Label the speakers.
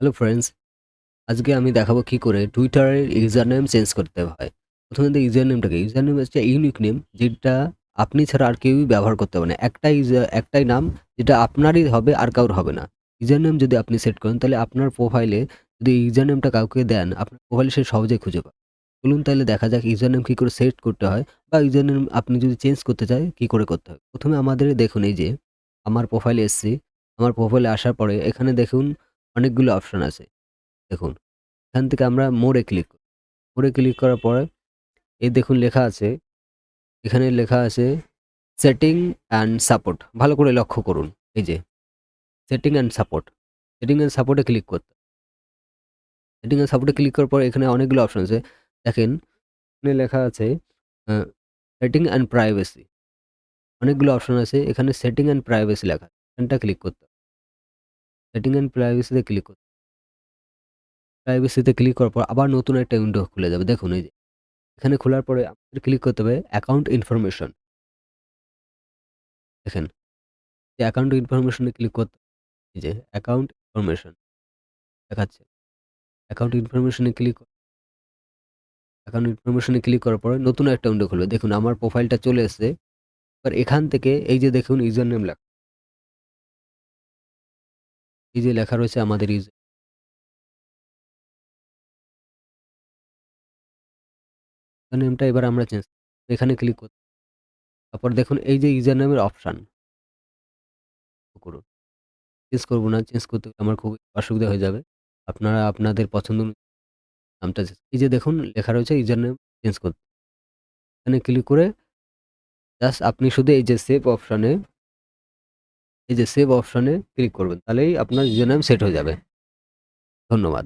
Speaker 1: Hello friends, আজকে আমি দেখাবো কি করে টুইটারের ইউজার নেম চেঞ্জ করতে হয়। প্রথমে ইউজার নেমটাকে, ইউজার নেম হচ্ছে ইউনিক নেম যেটা আপনি ছাড়া আর কেউই ব্যবহার করতে পারবে না। একটাই নাম যেটা আপনারই হবে আর কারোর হবে না। ইউজার নেম যদি আপনি সেট করেন তাহলে আপনার প্রোফাইলে যদি ইউজার নেমটা কাউকে দেন, আপনার প্রোফাইলে সে সহজেই খুঁজে পাবে। চলুন তাহলে দেখা যাক ইউজার নেম কী করে সেট করতে হয় বা ইউজার নেম আপনি যদি চেঞ্জ করতে চান কী করে করতে হয়। প্রথমে আমাদের দেখুন এই যে আমার প্রোফাইলে এসেছি। আমার প্রোফাইলে আসার পরে এখানে দেখুন অনেকগুলো অপশন আছে। দেখুন এখান থেকে আমরা মোড়ে ক্লিক করি। মোড়ে ক্লিক করার পরে এই দেখুন লেখা আছে, এখানে লেখা আছে সেটিং অ্যান্ড সাপোর্ট। ভালো করে লক্ষ্য করুন। এই যে setting and support. Setting and সাপোর্টে ক্লিক করতে হবে। সেটিং অ্যান্ড সাপোর্টে ক্লিক করার পরে এখানে অনেকগুলো অপশন আছে। দেখেন এখানে লেখা আছে আ সেটিং অ্যান্ড প্রাইভেসি। অনেকগুলো অপশন আছে। এখানে সেটিং অ্যান্ড প্রাইভেসি লেখা আছে। এখানটা ক্লিক করতে হবে। সেটিং অ্যান্ড প্রাইভেসিতে ক্লিক করতে হবে। প্রাইভেসিতে ক্লিক করার পর আবার নতুন একটা উইন্ডো খুলে যাবে। দেখুন এই যে এখানে খোলার পরে আমাদের ক্লিক করতে হবে অ্যাকাউন্ট ইনফরমেশন। দেখেন যে অ্যাকাউন্ট ইনফরমেশন এ ক্লিক করতে এই যে অ্যাকাউন্ট ইনফরমেশন দেখাচ্ছে। অ্যাকাউন্ট ইনফরমেশন এ ক্লিক করার পরে নতুন একটা উইন্ডো খুলবে। দেখুন আমার প্রোফাইলটা চলে এসেছে। এবার এখান থেকে এই যে দেখুন ইউজার নেম লেখা। এই যে লেখা রয়েছে আমাদের ইউজার নেমটা এবার আমরা চেঞ্জ এখানে ক্লিক করব। তারপর দেখুন এই যে ইউজার নেমের অপশন করুন। চেঞ্জ করব না। চেঞ্জ করতে গেলে আমার খুবই অসুবিধা হয়ে যাবে। আপনারা আপনাদের পছন্দ অনুযায়ী নামটা এই যে দেখুন লেখা রয়েছে ইউজার নেম চেঞ্জ করতে। এখানে ক্লিক করে জাস্ট আপনি শুধু এই যে সেভ অপশনে ক্লিক করবেন। তাহলেই আপনার ইউজার নেম সেট হয়ে যাবে। ধন্যবাদ।